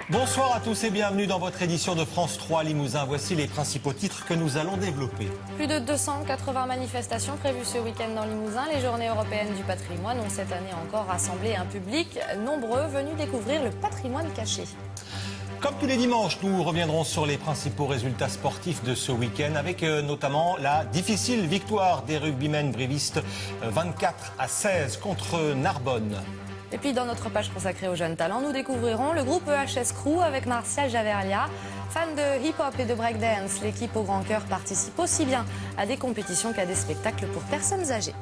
Bonsoir à tous et bienvenue dans votre édition de France 3 Limousin. Voici les principaux titres que nous allons développer. Plus de 280 manifestations prévues ce week-end dans Limousin. Les journées européennes du patrimoine ont cette année encore rassemblé un public nombreux venus découvrir le patrimoine caché. Comme tous les dimanches, nous reviendrons sur les principaux résultats sportifs de ce week-end avec notamment la difficile victoire des rugbymen brévistes 24-16 contre Narbonne. Et puis dans notre page consacrée aux jeunes talents, nous découvrirons le groupe EHS Crew avec Martial Javerlia. Fan de hip-hop et de breakdance, l'équipe au grand cœur participe aussi bien à des compétitions qu'à des spectacles pour personnes âgées.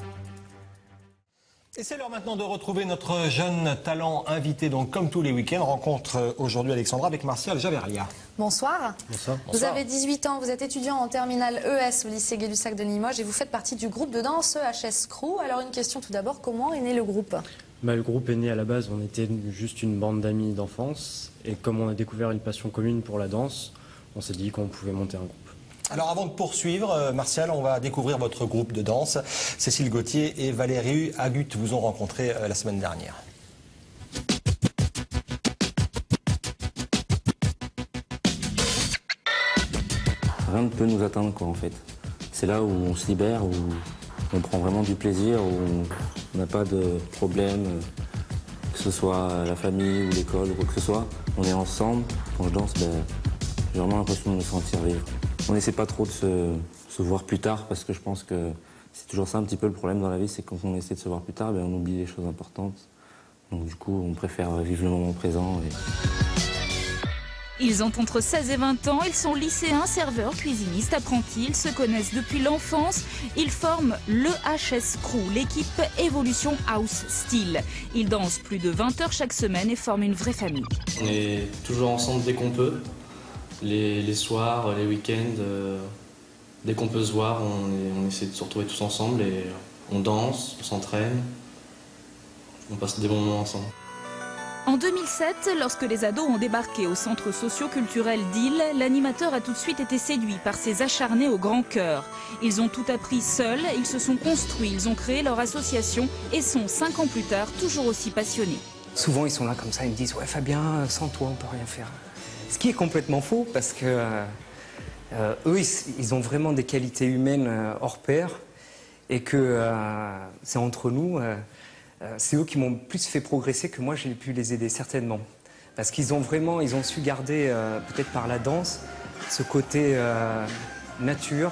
Et c'est l'heure maintenant de retrouver notre jeune talent invité, donc comme tous les week-ends, rencontre aujourd'hui Alexandra avec Martial Javerlia. Bonsoir. Bonsoir. Vous avez 18 ans, vous êtes étudiant en terminale ES au lycée Gay-Lussac de Limoges et vous faites partie du groupe de danse EHS Crew. Alors une question tout d'abord, comment est né le groupe ? Le groupe est né à la base, on était juste une bande d'amis d'enfance et comme on a découvert une passion commune pour la danse, on s'est dit qu'on pouvait monter un groupe. Alors avant de poursuivre, Martial, on va découvrir votre groupe de danse. Cécile Gauthier et Valérie Agut vous ont rencontré la semaine dernière. Rien ne peut nous atteindre quoi en fait. C'est là où on se libère, où on prend vraiment du plaisir, où on n'a pas de problème, que ce soit la famille ou l'école ou quoi que ce soit. On est ensemble, quand je danse, j'ai vraiment l'impression de me sentir vivre. On n'essaie pas trop de se voir plus tard parce que je pense que c'est toujours ça un petit peu le problème dans la vie, c'est que quand on essaie de se voir plus tard, on oublie les choses importantes. Donc du coup, on préfère vivre le moment présent. Ils ont entre 16 et 20 ans, ils sont lycéens, serveurs, cuisinistes, apprentis, ils se connaissent depuis l'enfance. Ils forment l'EHS Crew, l'équipe Évolution House Style. Ils dansent plus de 20 heures chaque semaine et forment une vraie famille. On est toujours ensemble dès qu'on peut, les soirs, les week-ends, dès qu'on peut se voir, on essaie de se retrouver tous ensemble et on danse, on s'entraîne, on passe des bons moments ensemble. En 2007, lorsque les ados ont débarqué au centre socio-culturel d'Ille, l'animateur a tout de suite été séduit par ces acharnés au grand cœur. Ils ont tout appris seuls, ils se sont construits, ils ont créé leur association et sont 5 ans plus tard toujours aussi passionnés. Souvent ils sont là comme ça, ils me disent « Ouais Fabien, sans toi on peut rien faire ». Ce qui est complètement faux parce que eux ils ont vraiment des qualités humaines hors pair et que c'est entre nous... c'est eux qui m'ont plus fait progresser que moi j'ai pu les aider certainement. Parce qu'ils ont su garder, peut-être par la danse, ce côté nature.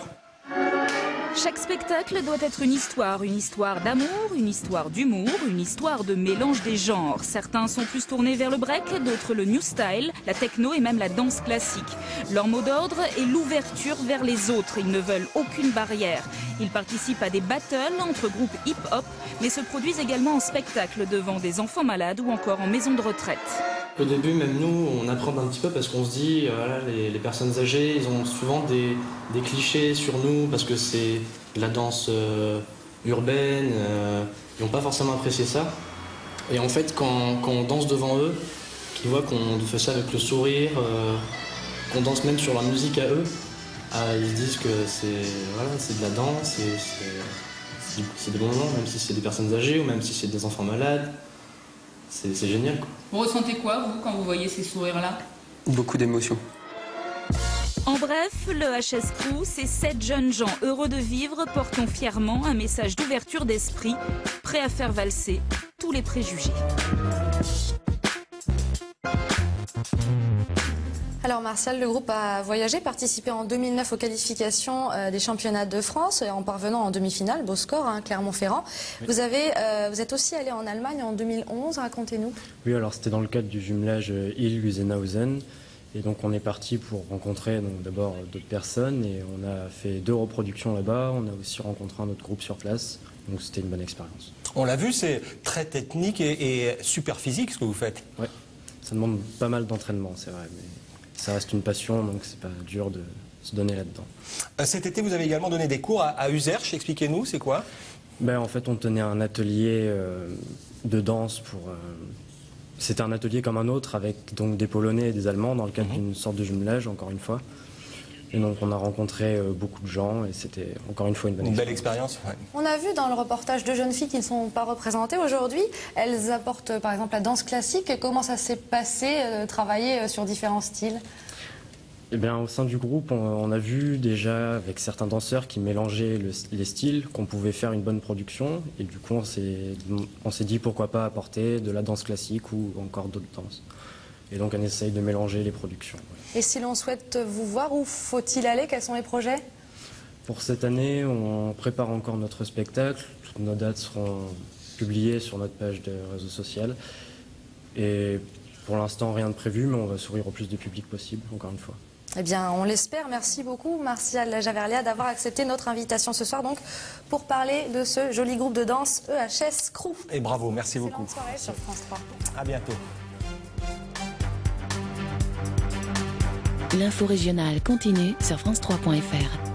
Chaque spectacle doit être une histoire d'amour, une histoire d'humour, une histoire de mélange des genres. Certains sont plus tournés vers le break, d'autres le new style, la techno et même la danse classique. Leur mot d'ordre est l'ouverture vers les autres. Ils ne veulent aucune barrière. Ils participent à des battles entre groupes hip-hop, mais se produisent également en spectacle devant des enfants malades ou encore en maison de retraite. Au début, même nous, on appréhende un petit peu parce qu'on se dit, voilà, les personnes âgées, ils ont souvent des clichés sur nous parce que c'est de la danse urbaine, ils n'ont pas forcément apprécié ça. Et en fait, quand on danse devant eux, qu'ils voient qu'on fait ça avec le sourire, qu'on danse même sur leur musique à eux, ils se disent que c'est de la danse, c'est des bons moments, même si c'est des personnes âgées ou même si c'est des enfants malades. C'est génial, quoi. Vous ressentez quoi, vous, quand vous voyez ces sourires-là? Beaucoup d'émotions. En bref, le HS Crew, c'est 7 jeunes gens heureux de vivre, portant fièrement un message d'ouverture d'esprit, prêts à faire valser tous les préjugés. Alors Martial, le groupe a voyagé, participé en 2009 aux qualifications des championnats de France en parvenant en demi-finale, beau score, Clermont-Ferrand. Oui. Vous êtes aussi allé en Allemagne en 2011, racontez-nous. Oui, alors c'était dans le cadre du jumelage Ille-Lusenhausen. Et donc on est parti pour rencontrer d'abord d'autres personnes et on a fait 2 reproductions là-bas. On a aussi rencontré un autre groupe sur place, donc c'était une bonne expérience. On l'a vu, c'est très technique et super physique ce que vous faites. Oui, ça demande pas mal d'entraînement, c'est vrai. Mais... ça reste une passion, donc c'est pas dur de se donner là-dedans. Cet été, vous avez également donné des cours à Userche. Expliquez-nous, c'est quoi? En fait, on tenait un atelier de danse C'était un atelier comme un autre avec donc des Polonais et des Allemands dans le cadre d'une sorte de jumelage, encore une fois. Et donc on a rencontré beaucoup de gens et c'était encore une fois une bonne Une belle expérience. expérience. Ouais. On a vu dans le reportage deux jeunes filles qui ne sont pas représentées aujourd'hui. Elles apportent par exemple la danse classique. Comment ça s'est passé de travailler sur différents styles? Eh bien, au sein du groupe, on a vu déjà avec certains danseurs qui mélangeaient les styles qu'on pouvait faire une bonne production. Et du coup, on s'est dit pourquoi pas apporter de la danse classique ou encore d'autres danses. Et donc, on essaye de mélanger les productions. Voilà. Et si l'on souhaite vous voir, où faut-il aller? Quels sont les projets? Pour cette année, on prépare encore notre spectacle. Toutes nos dates seront publiées sur notre page de réseau social. Et pour l'instant, rien de prévu, mais on va s'ouvrir au plus de public possible, encore une fois. Eh bien, on l'espère. Merci beaucoup, Martial Javerlia, d'avoir accepté notre invitation ce soir donc, pour parler de ce joli groupe de danse EHS Crew. Et bravo, merci beaucoup. Excellente soirée sur France 3. À bientôt. L'info régionale continue sur France3.fr.